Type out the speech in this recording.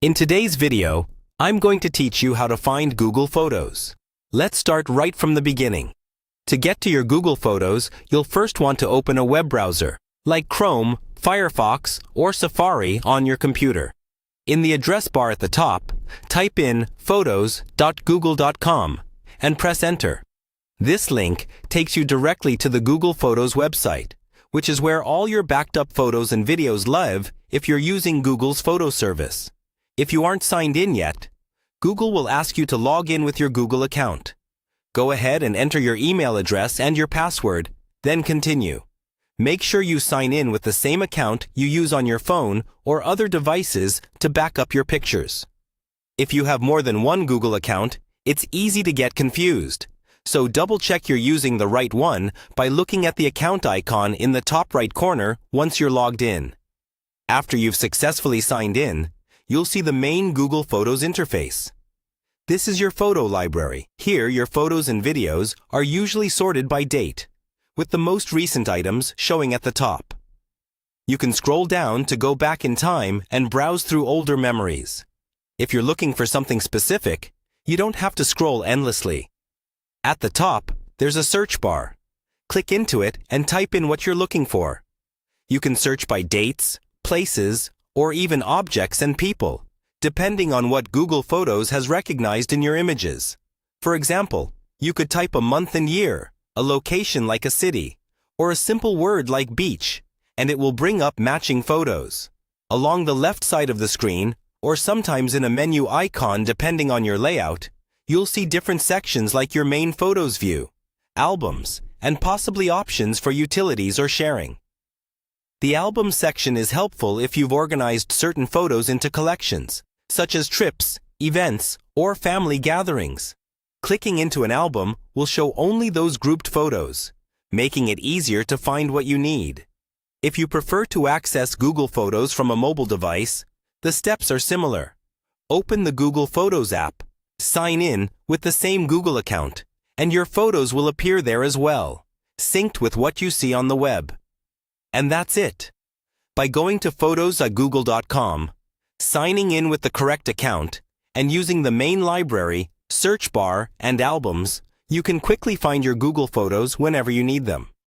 In today's video, I'm going to teach you how to find Google Photos. Let's start right from the beginning. To get to your Google Photos, you'll first want to open a web browser, like Chrome, Firefox, or Safari on your computer. In the address bar at the top, type in photos.google.com and press enter. This link takes you directly to the Google Photos website, which is where all your backed up photos and videos live if you're using Google's photo service. If you aren't signed in yet, Google will ask you to log in with your Google account. Go ahead and enter your email address and your password, then continue. Make sure you sign in with the same account you use on your phone or other devices to back up your pictures. If you have more than one Google account, it's easy to get confused. So double-check you're using the right one by looking at the account icon in the top right corner once you're logged in. After you've successfully signed in, you'll see the main Google Photos interface. This is your photo library. Here, your photos and videos are usually sorted by date, with the most recent items showing at the top. You can scroll down to go back in time and browse through older memories. If you're looking for something specific, you don't have to scroll endlessly. At the top, there's a search bar. Click into it and type in what you're looking for. You can search by dates, places, or even objects and people, depending on what Google Photos has recognized in your images. For example, you could type a month and year, a location like a city, or a simple word like beach, and it will bring up matching photos. Along the left side of the screen, or sometimes in a menu icon depending on your layout, you'll see different sections like your main photos view, albums, and possibly options for utilities or sharing. The album section is helpful if you've organized certain photos into collections, such as trips, events, or family gatherings. Clicking into an album will show only those grouped photos, making it easier to find what you need. If you prefer to access Google Photos from a mobile device, the steps are similar. Open the Google Photos app, sign in with the same Google account, and your photos will appear there as well, synced with what you see on the web. And that's it. By going to photos.google.com, signing in with the correct account, and using the main library, search bar, and albums, you can quickly find your Google Photos whenever you need them.